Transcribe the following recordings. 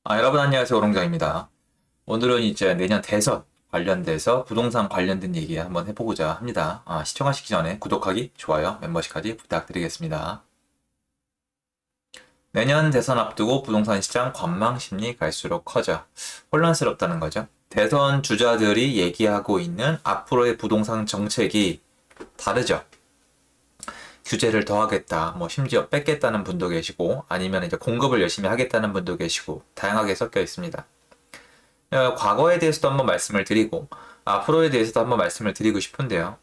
여러분 안녕하세요. 오롱장입니다. 오늘은 이제 내년 대선 관련돼서 부동산 관련된 얘기 한번 해보고자 합니다. 시청하시기 전에 구독하기, 좋아요, 멤버십까지 부탁드리겠습니다. 내년 대선 앞두고 부동산 시장 관망 심리 갈수록 커져 혼란스럽다는 거죠. 대선 주자들이 얘기하고 있는 앞으로의 부동산 정책이 다르죠. 규제를 더 하겠다, 뭐 심지어 뺏겠다는 분도 계시고, 아니면 이제 공급을 열심히 하겠다는 분도 계시고, 다양하게 섞여 있습니다. 과거에 대해서도 한번 말씀을 드리고, 앞으로에 대해서도 한번 말씀을 드리고 싶은데요.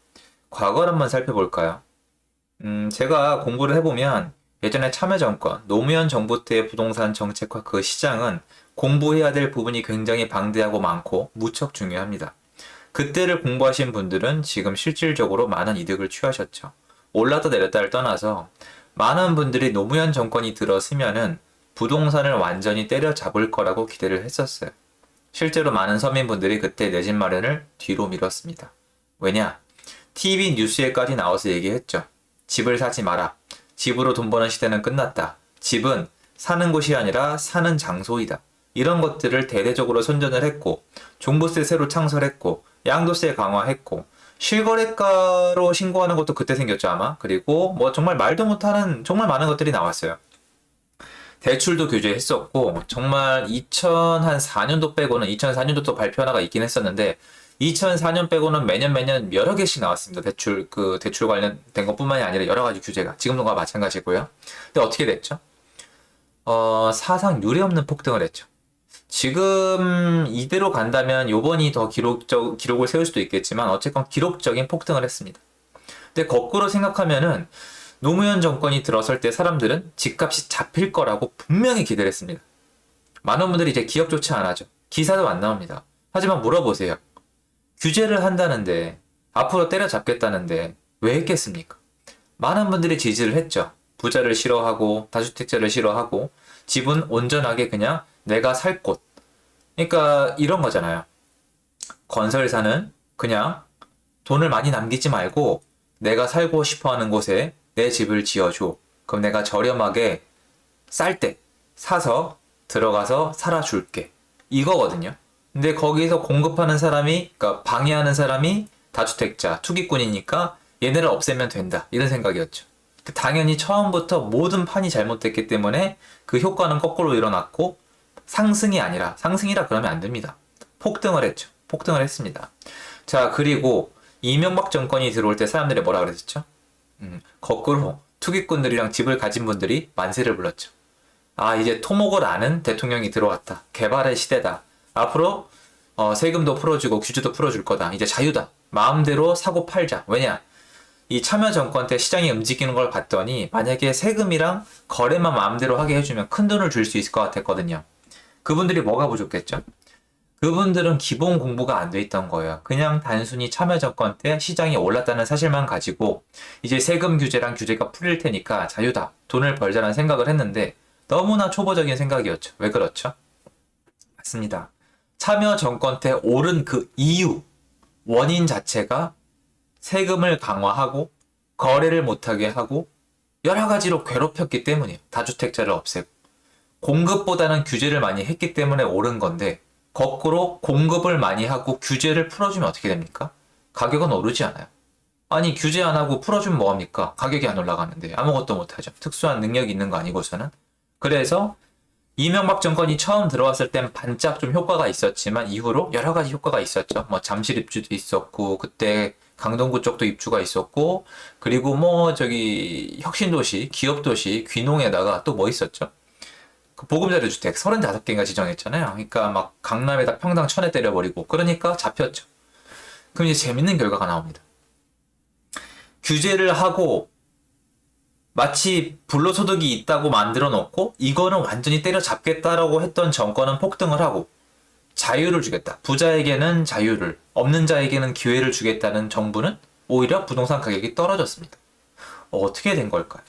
과거를 한번 살펴볼까요? 제가 공부를 해보면 예전에 참여정권, 노무현 정부 때의 부동산 정책과 그 시장은 공부해야 될 부분이 굉장히 방대하고 많고 무척 중요합니다. 그때를 공부하신 분들은 지금 실질적으로 많은 이득을 취하셨죠. 올랐다 내렸다를 떠나서 많은 분들이 노무현 정권이 들어서면은 부동산을 완전히 때려잡을 거라고 기대를 했었어요. 실제로 많은 서민분들이 그때 내 집 마련을 뒤로 미뤘습니다. 왜냐? TV 뉴스에까지 나와서 얘기했죠. 집을 사지 마라. 집으로 돈 버는 시대는 끝났다. 집은 사는 곳이 아니라 사는 장소이다. 이런 것들을 대대적으로 선전을 했고, 종부세 새로 창설했고, 양도세 강화했고, 실거래가로 신고하는 것도 그때 생겼죠, 아마. 그리고 뭐 정말 말도 못하는 정말 많은 것들이 나왔어요. 대출도 규제했었고, 정말 2004년도 빼고는, 2004년도 또 발표 하나가 있긴 했었는데, 2004년 빼고는 매년 여러 개씩 나왔습니다. 대출 관련된 것뿐만이 아니라 여러 가지 규제가. 지금과 마찬가지고요. 근데 어떻게 됐죠? 사상 유례 없는 폭등을 했죠. 지금 이대로 간다면 요번이 더 기록을 세울 수도 있겠지만 어쨌건 기록적인 폭등을 했습니다. 근데 거꾸로 생각하면은 노무현 정권이 들어설 때 사람들은 집값이 잡힐 거라고 분명히 기대를 했습니다. 많은 분들이 이제 기억조차 안 하죠. 기사도 안 나옵니다. 하지만 물어보세요. 규제를 한다는데 앞으로 때려잡겠다는데 왜 했겠습니까? 많은 분들이 지지를 했죠. 부자를 싫어하고 다주택자를 싫어하고 집은 온전하게 그냥 내가 살 곳. 그러니까 이런 거잖아요. 건설사는 그냥 돈을 많이 남기지 말고 내가 살고 싶어 하는 곳에 내 집을 지어줘. 그럼 내가 저렴하게 쌀 때 사서 들어가서 살아줄게. 이거거든요. 근데 거기서 공급하는 사람이, 그러니까 방해하는 사람이 다주택자, 투기꾼이니까 얘네를 없애면 된다. 이런 생각이었죠. 당연히 처음부터 모든 판이 잘못됐기 때문에 그 효과는 거꾸로 일어났고 상승이 아니라 상승이라 그러면 안 됩니다. 폭등을 했죠. 폭등을 했습니다. 자, 그리고 이명박 정권이 들어올 때 사람들이 뭐라 그랬었죠? 거꾸로 투기꾼들이랑 집을 가진 분들이 만세를 불렀죠. 이제 토목을 아는 대통령이 들어왔다. 개발의 시대다. 앞으로 세금도 풀어주고 규제도 풀어줄 거다. 이제 자유다. 마음대로 사고 팔자. 왜냐? 이 참여정권 때 시장이 움직이는 걸 봤더니 만약에 세금이랑 거래만 마음대로 하게 해주면 큰 돈을 줄 수 있을 것 같았거든요. 그분들이 뭐가 부족했죠? 그분들은 기본 공부가 안 돼 있던 거예요. 그냥 단순히 참여정권 때 시장이 올랐다는 사실만 가지고 이제 세금 규제랑 규제가 풀릴 테니까 자유다. 돈을 벌자라는 생각을 했는데 너무나 초보적인 생각이었죠. 왜 그렇죠? 맞습니다. 참여정권 때 오른 그 이유, 원인 자체가 세금을 강화하고 거래를 못하게 하고 여러 가지로 괴롭혔기 때문이에요. 다주택자를 없애고. 공급보다는 규제를 많이 했기 때문에 오른 건데 거꾸로 공급을 많이 하고 규제를 풀어주면 어떻게 됩니까? 가격은 오르지 않아요. 아니 규제 안 하고 풀어주면 뭐합니까? 가격이 안 올라가는데 아무것도 못하죠. 특수한 능력이 있는 거 아니고서는. 그래서 이명박 정권이 처음 들어왔을 땐 반짝 좀 효과가 있었지만 이후로 여러 가지 효과가 있었죠. 뭐 잠실 입주도 있었고 그때 강동구 쪽도 입주가 있었고 그리고 뭐 저기 혁신도시, 기업도시, 귀농에다가 또 뭐 있었죠? 그 보금자리 주택 35개인가 지정했잖아요. 그러니까 막 강남에다 평당 1,000에 때려버리고 그러니까 잡혔죠. 그럼 이제 재밌는 결과가 나옵니다. 규제를 하고 마치 불로소득이 있다고 만들어 놓고 이거는 완전히 때려잡겠다라고 했던 정권은 폭등을 하고 자유를 주겠다. 부자에게는 자유를, 없는 자에게는 기회를 주겠다는 정부는 오히려 부동산 가격이 떨어졌습니다. 어떻게 된 걸까요?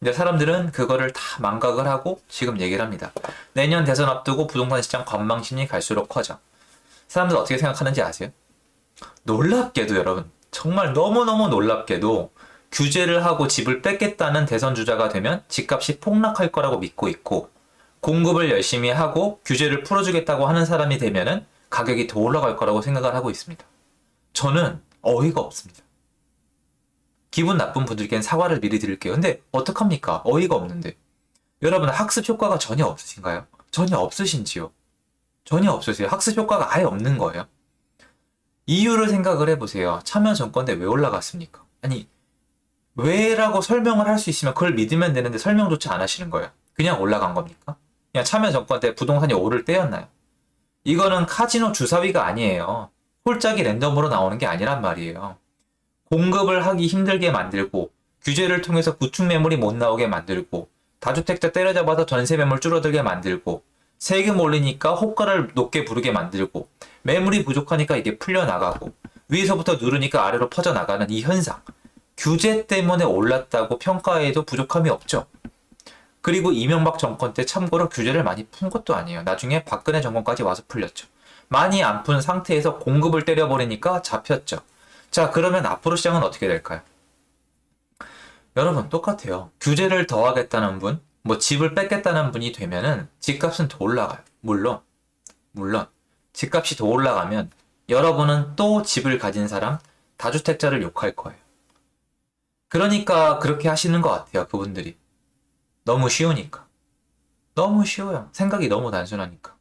근데 사람들은 그거를 다 망각을 하고 지금 얘기를 합니다. 내년 대선 앞두고 부동산 시장 관망심리 갈수록 커져. 사람들 어떻게 생각하는지 아세요? 놀랍게도 여러분, 정말 너무너무 놀랍게도 규제를 하고 집을 뺏겠다는 대선 주자가 되면 집값이 폭락할 거라고 믿고 있고 공급을 열심히 하고 규제를 풀어주겠다고 하는 사람이 되면은 가격이 더 올라갈 거라고 생각을 하고 있습니다. 저는 어이가 없습니다. 기분 나쁜 분들께는 사과를 미리 드릴게요. 근데 어떡합니까? 어이가 없는데. 여러분 학습 효과가 전혀 없으신가요? 전혀 없으신지요? 전혀 없으세요. 학습 효과가 아예 없는 거예요. 이유를 생각을 해보세요. 참여정권대 왜 올라갔습니까? 아니 왜라고 설명을 할 수 있으면 그걸 믿으면 되는데 설명조차 안 하시는 거예요. 그냥 올라간 겁니까? 그냥 참여정권대 부동산이 오를 때였나요? 이거는 카지노 주사위가 아니에요. 홀짝이 랜덤으로 나오는 게 아니란 말이에요. 공급을 하기 힘들게 만들고 규제를 통해서 구축 매물이 못 나오게 만들고 다주택자 때려잡아서 전세 매물 줄어들게 만들고 세금 올리니까 호가를 높게 부르게 만들고 매물이 부족하니까 이게 풀려나가고 위에서부터 누르니까 아래로 퍼져나가는 이 현상. 규제 때문에 올랐다고 평가해도 부족함이 없죠. 그리고 이명박 정권 때 참고로 규제를 많이 푼 것도 아니에요. 나중에 박근혜 정권까지 와서 풀렸죠. 많이 안 푼 상태에서 공급을 때려버리니까 잡혔죠. 자, 그러면 앞으로 시장은 어떻게 될까요? 여러분 똑같아요. 규제를 더하겠다는 분, 뭐 집을 뺏겠다는 분이 되면은 집값은 더 올라가요. 물론 집값이 더 올라가면 여러분은 또 집을 가진 사람, 다주택자를 욕할 거예요. 그러니까 그렇게 하시는 것 같아요. 그분들이. 너무 쉬우니까. 너무 쉬워요. 생각이 너무 단순하니까.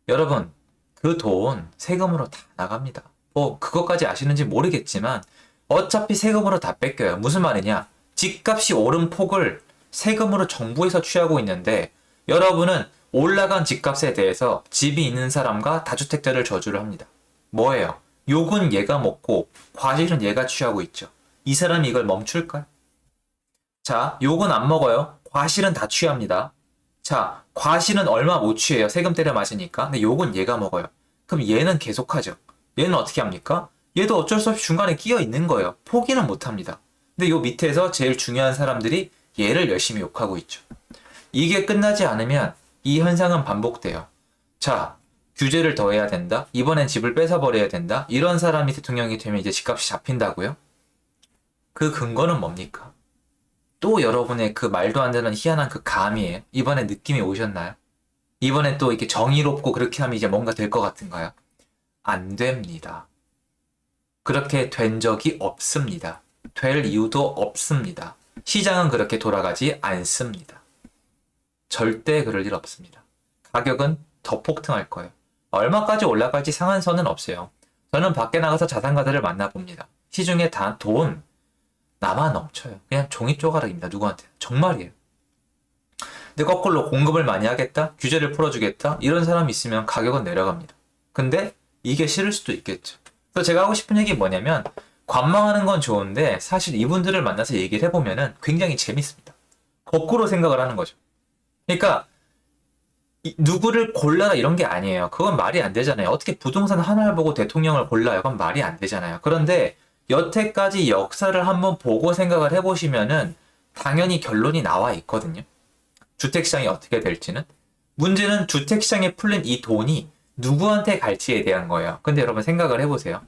여러분 그 돈 세금으로 다 나갑니다. 뭐 그것까지 아시는지 모르겠지만 어차피 세금으로 다 뺏겨요. 무슨 말이냐? 집값이 오른 폭을 세금으로 정부에서 취하고 있는데 여러분은 올라간 집값에 대해서 집이 있는 사람과 다주택자를 저주를 합니다. 뭐예요? 욕은 얘가 먹고 과실은 얘가 취하고 있죠. 이 사람이 이걸 멈출까요? 자, 욕은 안 먹어요. 과실은 다 취합니다. 자, 과실은 얼마 못 취해요. 세금 때려 맞으니까. 근데 욕은 얘가 먹어요. 그럼 얘는 계속하죠. 얘는 어떻게 합니까? 얘도 어쩔 수 없이 중간에 끼어 있는 거예요. 포기는 못 합니다. 근데 요 밑에서 제일 중요한 사람들이 얘를 열심히 욕하고 있죠. 이게 끝나지 않으면 이 현상은 반복돼요. 자, 규제를 더해야 된다. 이번엔 집을 뺏어버려야 된다. 이런 사람이 대통령이 되면 이제 집값이 잡힌다고요? 그 근거는 뭡니까? 또 여러분의 그 말도 안 되는 희한한 그 감이에요. 이번에 느낌이 오셨나요? 이번엔 또 이렇게 정의롭고 그렇게 하면 이제 뭔가 될 것 같은가요? 안 됩니다. 그렇게 된 적이 없습니다. 될 이유도 없습니다. 시장은 그렇게 돌아가지 않습니다. 절대 그럴 일 없습니다. 가격은 더 폭등할 거예요. 얼마까지 올라갈지 상한선은 없어요. 저는 밖에 나가서 자산가들을 만나봅니다. 시중에 다 돈 남아 넘쳐요. 그냥 종이 쪼가락입니다. 누구한테. 정말이에요. 근데 거꾸로 공급을 많이 하겠다? 규제를 풀어주겠다? 이런 사람이 있으면 가격은 내려갑니다. 근데 이게 싫을 수도 있겠죠. 그래서 제가 하고 싶은 얘기 뭐냐면 관망하는 건 좋은데 사실 이분들을 만나서 얘기를 해보면은 굉장히 재밌습니다. 거꾸로 생각을 하는 거죠. 그러니까 누구를 골라라 이런 게 아니에요. 그건 말이 안 되잖아요. 어떻게 부동산 하나를 보고 대통령을 골라요? 그건 말이 안 되잖아요. 그런데 여태까지 역사를 한번 보고 생각을 해보시면은 당연히 결론이 나와 있거든요. 주택시장이 어떻게 될지는. 문제는 주택시장에 풀린 이 돈이 누구한테 갈지에 대한 거예요. 근데 여러분 생각을 해보세요.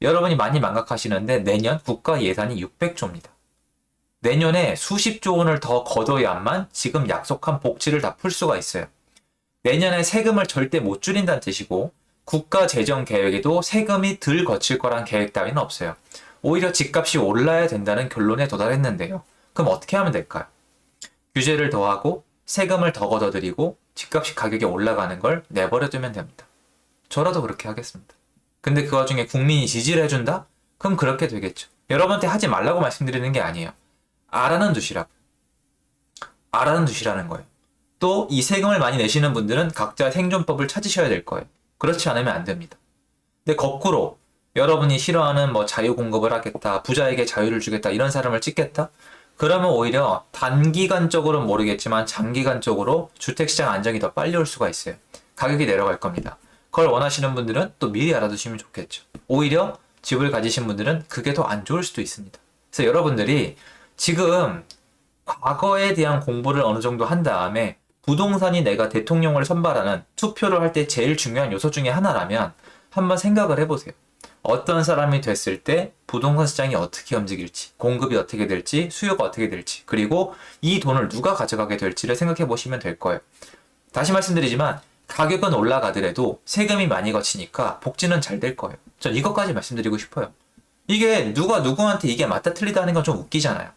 여러분이 많이 망각하시는데 내년 국가 예산이 600조입니다. 내년에 수십조 원을 더 걷어야만 지금 약속한 복지를 다 풀 수가 있어요. 내년에 세금을 절대 못 줄인다는 뜻이고 국가 재정 계획에도 세금이 덜 거칠 거란 계획 따위는 없어요. 오히려 집값이 올라야 된다는 결론에 도달했는데요. 그럼 어떻게 하면 될까요? 규제를 더하고 세금을 더 걷어들이고 집값이 가격이 올라가는 걸 내버려두면 됩니다. 저라도 그렇게 하겠습니다. 근데 그 와중에 국민이 지지를 해준다? 그럼 그렇게 되겠죠. 여러분한테 하지 말라고 말씀드리는 게 아니에요. 알아는 두시라고. 알아는 두시라는 거예요. 또 이 세금을 많이 내시는 분들은 각자 생존법을 찾으셔야 될 거예요. 그렇지 않으면 안 됩니다. 근데 거꾸로 여러분이 싫어하는 뭐 자유 공급을 하겠다, 부자에게 자유를 주겠다 이런 사람을 찍겠다? 그러면 오히려 단기간적으로는 모르겠지만 장기간적으로 주택시장 안정이 더 빨리 올 수가 있어요. 가격이 내려갈 겁니다. 그걸 원하시는 분들은 또 미리 알아두시면 좋겠죠. 오히려 집을 가지신 분들은 그게 더 안 좋을 수도 있습니다. 그래서 여러분들이 지금 과거에 대한 공부를 어느 정도 한 다음에 부동산이 내가 대통령을 선발하는 투표를 할 때 제일 중요한 요소 중에 하나라면 한번 생각을 해보세요. 어떤 사람이 됐을 때 부동산 시장이 어떻게 움직일지, 공급이 어떻게 될지, 수요가 어떻게 될지, 그리고 이 돈을 누가 가져가게 될지를 생각해 보시면 될 거예요. 다시 말씀드리지만 가격은 올라가더라도 세금이 많이 거치니까 복지는 잘 될 거예요. 전 이것까지 말씀드리고 싶어요. 이게 누가 누구한테 이게 맞다 틀리다 하는 건 좀 웃기잖아요.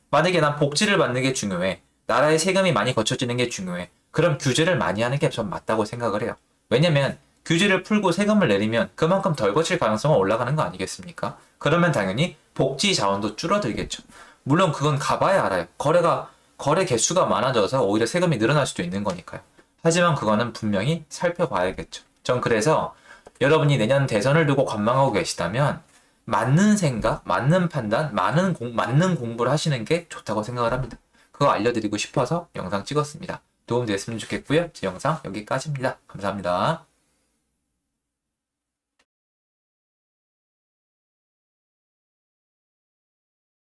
만약에 난 복지를 받는 게 중요해. 나라의 세금이 많이 거쳐지는 게 중요해. 그럼 규제를 많이 하는 게 전 맞다고 생각을 해요. 왜냐면 규제를 풀고 세금을 내리면 그만큼 덜 거칠 가능성은 올라가는 거 아니겠습니까? 그러면 당연히 복지 자원도 줄어들겠죠. 물론 그건 가봐야 알아요. 거래 개수가 많아져서 오히려 세금이 늘어날 수도 있는 거니까요. 하지만 그거는 분명히 살펴봐야겠죠. 전 그래서 여러분이 내년 대선을 두고 관망하고 계시다면 맞는 생각, 맞는 판단, 맞는 공부를 하시는 게 좋다고 생각을 합니다. 그거 알려드리고 싶어서 영상 찍었습니다. 도움 됐으면 좋겠고요. 제 영상 여기까지입니다. 감사합니다.